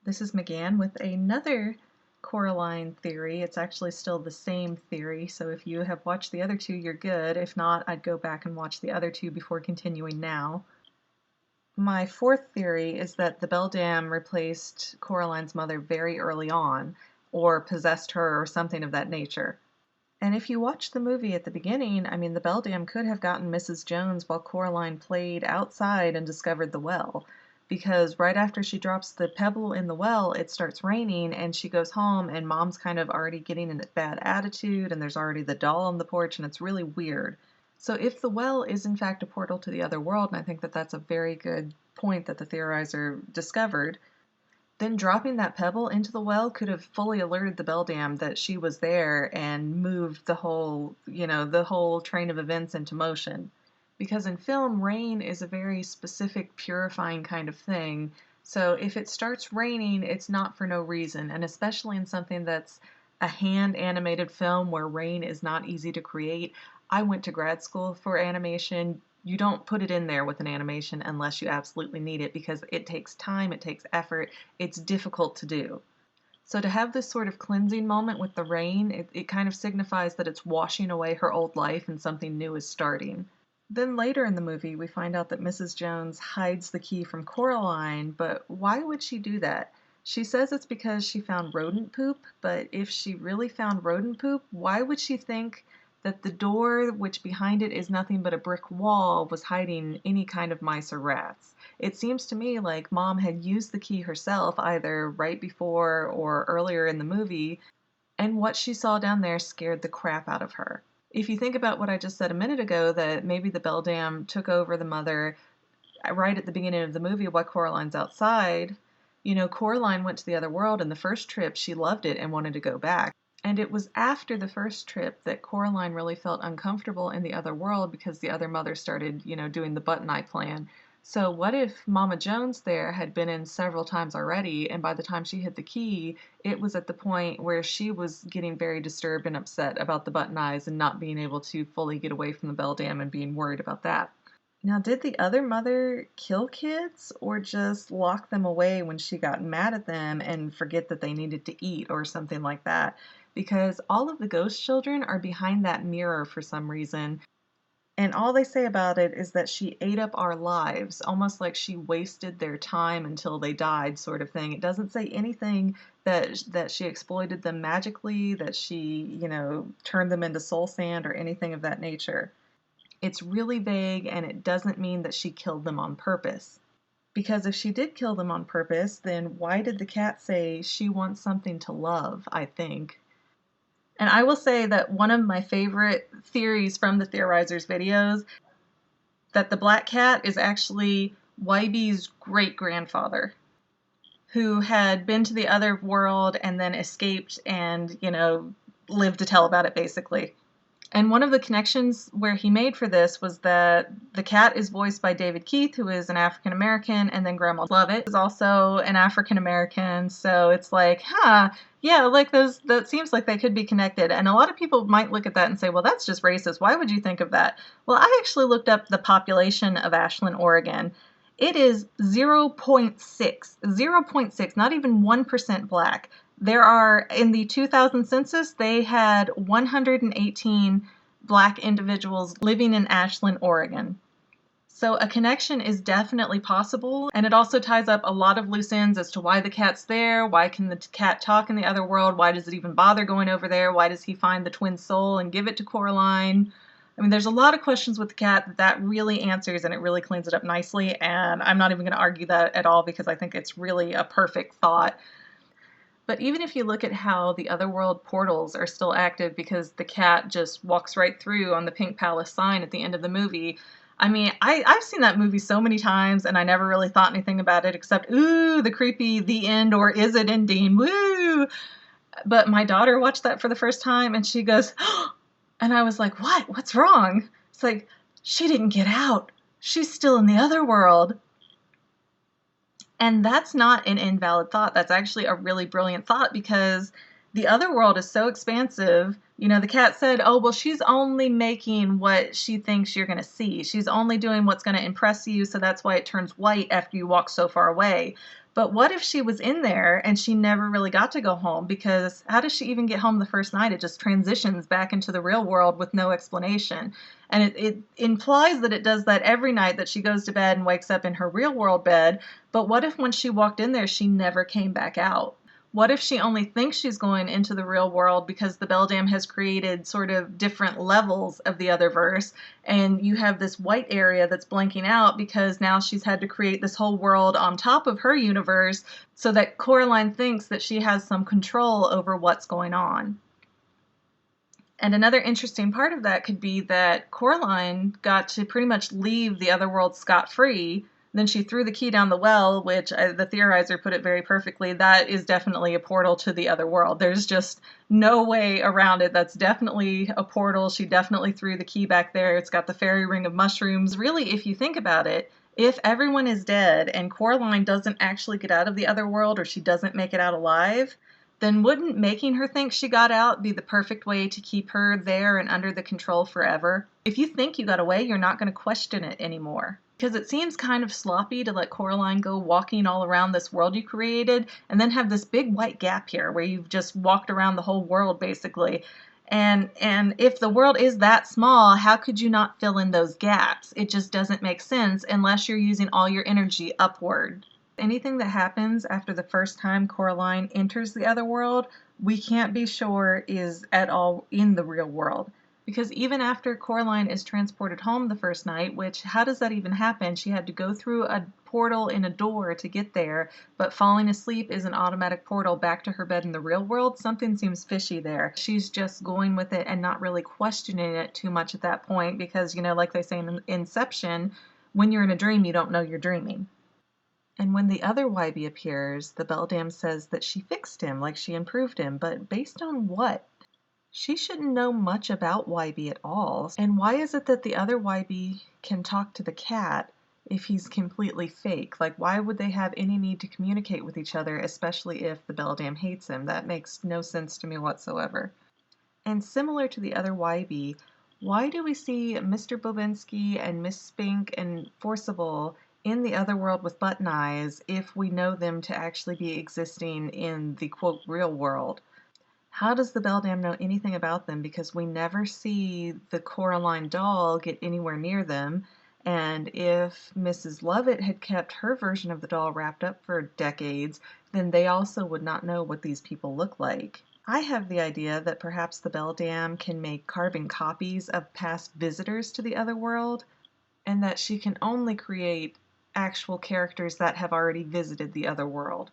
This is McGann with another Coraline theory. It's actually still the same theory, so if you have watched the other two, you're good. If not, I'd go back and watch the other two before continuing now. My fourth theory is that the beldam replaced Coraline's mother very early on, or possessed her, or something of that nature. And if you watch the movie at the beginning, I mean, the beldam could have gotten Mrs. Jones while Coraline played outside and discovered the well. Because right after she drops the pebble in the well, it starts raining, and she goes home, and Mom's kind of already getting in a bad attitude, and there's already the doll on the porch, and it's really weird. So if the well is in fact a portal to the other world, and I think that that's a very good point that the theorizer discovered, then dropping that pebble into the well could have fully alerted the beldam that she was there and moved the whole, the whole train of events into motion. Because in film, rain is a very specific, purifying kind of thing. So if it starts raining, it's not for no reason, and especially in something that's a hand-animated film where rain is not easy to create. I went to grad school for animation. You don't put it in there with an animation unless you absolutely need it because it takes time, it takes effort, it's difficult to do. So to have this sort of cleansing moment with the rain, it kind of signifies that it's washing away her old life and something new is starting. Then later in the movie, we find out that Mrs. Jones hides the key from Coraline, but why would she do that? She says it's because she found rodent poop, but if she really found rodent poop, why would she think that the door, which behind it is nothing but a brick wall, was hiding any kind of mice or rats? It seems to me like Mom had used the key herself either right before or earlier in the movie, and what she saw down there scared the crap out of her. If you think about what I just said a minute ago, that maybe the beldam took over the mother right at the beginning of the movie while Coraline's outside, Coraline went to the other world, and the first trip she loved it and wanted to go back. And it was after the first trip that Coraline really felt uncomfortable in the other world because the other mother started, doing the button eye plan. So what if Mama Jones there had been in several times already, and by the time she hit the key, it was at the point where she was getting very disturbed and upset about the button eyes and not being able to fully get away from the beldam and being worried about that. Now, did the other mother kill kids or just lock them away when she got mad at them and forget that they needed to eat or something like that? Because all of the ghost children are behind that mirror for some reason, and all they say about it is that she ate up our lives, almost like she wasted their time until they died, sort of thing. It doesn't say anything that she exploited them magically, that she, turned them into soul sand or anything of that nature. It's really vague, and it doesn't mean that she killed them on purpose. Because if she did kill them on purpose, then why did the cat say she wants something to love, I think? And I will say that one of my favorite theories from the Theorizers videos, that the black cat is actually Wybee's great-grandfather, who had been to the other world and then escaped and, lived to tell about it, basically. And one of the connections where he made for this was that the cat is voiced by David Keith, who is an African American, and then Grandma Lovat is also an African American. So it's like, yeah, like that seems like they could be connected. And a lot of people might look at that and say, well, that's just racist. Why would you think of that? Well, I actually looked up the population of Ashland, Oregon. It is 0.6, 0.6, not even 1% black. There are, in the 2000 census, they had 118 black individuals living in Ashland, Oregon. So a connection is definitely possible, and it also ties up a lot of loose ends as to why the cat's there, why can the cat talk in the other world, why does it even bother going over there, why does he find the twin soul and give it to Coraline? I mean, there's a lot of questions with the cat that really answers, and it really cleans it up nicely, and I'm not even going to argue that at all because I think it's really a perfect thought. But even if you look at how the otherworld portals are still active because the cat just walks right through on the Pink Palace sign at the end of the movie, I mean, I've seen that movie so many times and I never really thought anything about it except, ooh, the creepy, the end, or is it ending, woo! But my daughter watched that for the first time and she goes, oh! And I was like, what? What's wrong? It's like, she didn't get out. She's still in the other world. And that's not an invalid thought. That's actually a really brilliant thought because the other world is so expansive. The cat said, oh, well, she's only making what she thinks you're going to see. She's only doing what's going to impress you, so that's why it turns white after you walk so far away. But what if she was in there and she never really got to go home? Because how does she even get home the first night? It just transitions back into the real world with no explanation. And it implies that it does that every night, that she goes to bed and wakes up in her real world bed. But what if when she walked in there, she never came back out? What if she only thinks she's going into the real world because the Beldam has created sort of different levels of the otherverse, and you have this white area that's blanking out because now she's had to create this whole world on top of her universe so that Coraline thinks that she has some control over what's going on. And another interesting part of that could be that Coraline got to pretty much leave the other world scot-free. Then she threw the key down the well, which the theorizer put it very perfectly. That is definitely a portal to the other world. There's just no way around it. That's definitely a portal. She definitely threw the key back there. It's got the fairy ring of mushrooms. Really, if you think about it, if everyone is dead and Coraline doesn't actually get out of the other world, or she doesn't make it out alive, then wouldn't making her think she got out be the perfect way to keep her there and under the control forever? If you think you got away, you're not going to question it anymore. Because it seems kind of sloppy to let Coraline go walking all around this world you created and then have this big white gap here where you've just walked around the whole world basically. And if the world is that small, how could you not fill in those gaps? It just doesn't make sense unless you're using all your energy upward. Anything that happens after the first time Coraline enters the other world, we can't be sure is at all in the real world. Because even after Coraline is transported home the first night, which, how does that even happen? She had to go through a portal in a door to get there, but falling asleep is an automatic portal back to her bed in the real world. Something seems fishy there. She's just going with it and not really questioning it too much at that point because, you know, like they say in Inception, when you're in a dream, you don't know you're dreaming. And when the other Wybee appears, the Beldam says that she fixed him, like she improved him, but based on what? She shouldn't know much about Wybee at all. And why is it that the other Wybee can talk to the cat if he's completely fake? Like, why would they have any need to communicate with each other, especially if the Beldam hates him? That makes no sense to me whatsoever. And similar to the other Wybee, why do we see Mr. Bobinsky and Miss Spink and Forcible in the other world with button eyes if we know them to actually be existing in the quote real world? How does the Beldam know anything about them? Because we never see the Coraline doll get anywhere near them. And if Mrs. Lovat had kept her version of the doll wrapped up for decades, then they also would not know what these people look like. I have the idea that perhaps the Beldam can make carbon copies of past visitors to the other world, and that she can only create actual characters that have already visited the other world.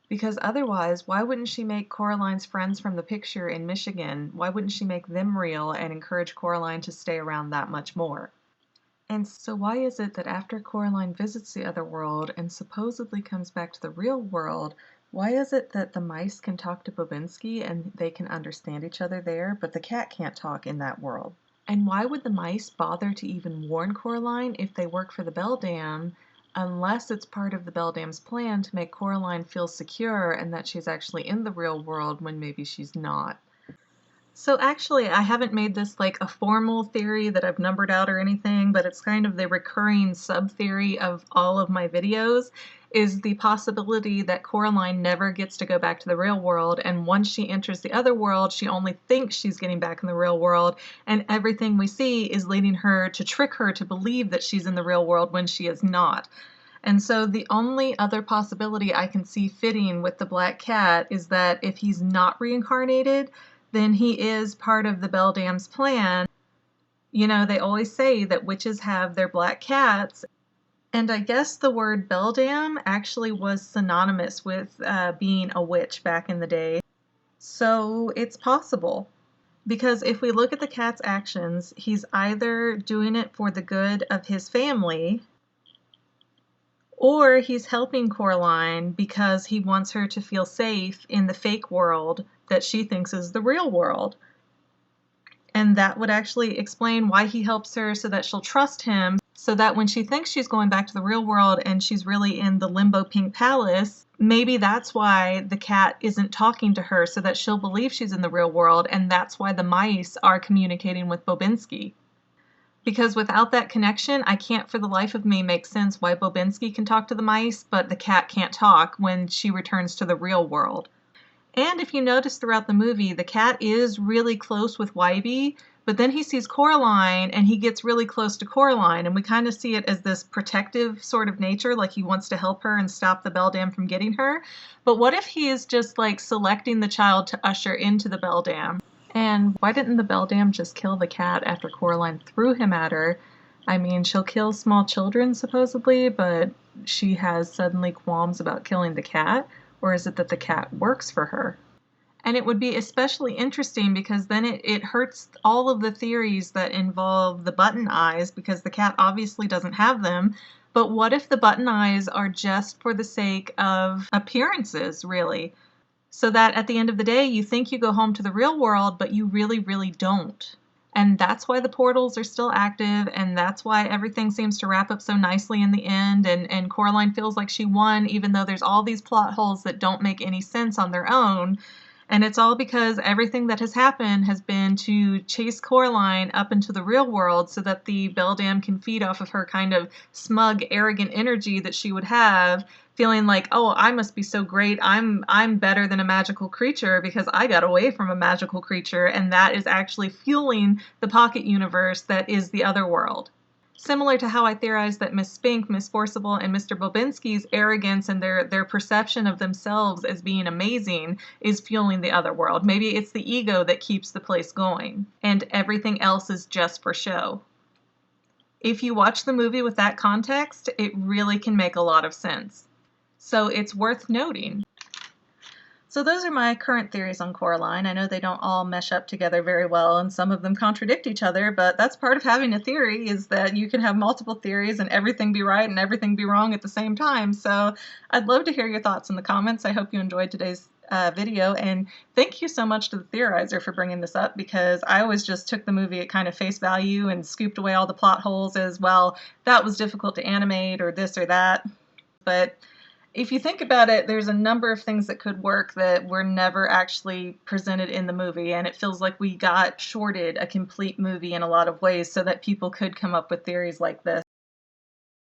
Because otherwise, why wouldn't she make Coraline's friends from the picture in Michigan? Why wouldn't she make them real and encourage Coraline to stay around that much more? And so why is it that after Coraline visits the other world and supposedly comes back to the real world, why is it that the mice can talk to Bobinsky and they can understand each other there, but the cat can't talk in that world? And why would the mice bother to even warn Coraline if they work for the Beldam, unless it's part of the Beldam's plan to make Coraline feel secure and that she's actually in the real world when maybe she's not? So actually, I haven't made this like a formal theory that I've numbered out or anything, but it's kind of the recurring sub-theory of all of my videos, is the possibility that Coraline never gets to go back to the real world, and once she enters the other world, she only thinks she's getting back in the real world, and everything we see is leading her to trick her to believe that she's in the real world when she is not. And so the only other possibility I can see fitting with the black cat is that if he's not reincarnated, then he is part of the Beldam's plan. You know, they always say that witches have their black cats, and I guess the word Beldam actually was synonymous with being a witch back in the day. So it's possible. Because if we look at the cat's actions, he's either doing it for the good of his family, or he's helping Coraline because he wants her to feel safe in the fake world that she thinks is the real world. And that would actually explain why he helps her, so that she'll trust him, so that when she thinks she's going back to the real world and she's really in the limbo pink palace, maybe that's why the cat isn't talking to her, so that she'll believe she's in the real world, and that's why the mice are communicating with Bobinsky. Because without that connection, I can't for the life of me make sense why Bobinsky can talk to the mice, but the cat can't talk when she returns to the real world. And if you notice throughout the movie, the cat is really close with Wybee, but then he sees Coraline and he gets really close to Coraline, and we kind of see it as this protective sort of nature, like he wants to help her and stop the beldam from getting her. But what if he is just like selecting the child to usher into the beldam? And why didn't the beldam just kill the cat after Coraline threw him at her? I mean, she'll kill small children supposedly, but she has suddenly qualms about killing the cat? Or is it that the cat works for her? And it would be especially interesting because then it hurts all of the theories that involve the button eyes, because the cat obviously doesn't have them. But what if the button eyes are just for the sake of appearances, really? So that at the end of the day, you think you go home to the real world, but you really, really don't. And that's why the portals are still active, and that's why everything seems to wrap up so nicely in the end, and Coraline feels like she won, even though there's all these plot holes that don't make any sense on their own. And it's all because everything that has happened has been to chase Coraline up into the real world so that the beldam can feed off of her kind of smug, arrogant energy that she would have, feeling like, oh, I must be so great, I'm better than a magical creature because I got away from a magical creature, and that is actually fueling the pocket universe that is the other world. Similar to how I theorized that Miss Spink, Miss Forcible, and Mr. Bobinsky's arrogance and their perception of themselves as being amazing is fueling the other world. Maybe it's the ego that keeps the place going, and everything else is just for show. If you watch the movie with that context, it really can make a lot of sense. So it's worth noting. So those are my current theories on Coraline. I know they don't all mesh up together very well, and some of them contradict each other, but that's part of having a theory, is that you can have multiple theories and everything be right and everything be wrong at the same time. So I'd love to hear your thoughts in the comments. I hope you enjoyed today's video, and thank you so much to the theorizer for bringing this up, because I always just took the movie at kind of face value and scooped away all the plot holes as, well, that was difficult to animate or this or that. But if you think about it, there's a number of things that could work that were never actually presented in the movie, and it feels like we got shorted a complete movie in a lot of ways so that people could come up with theories like this.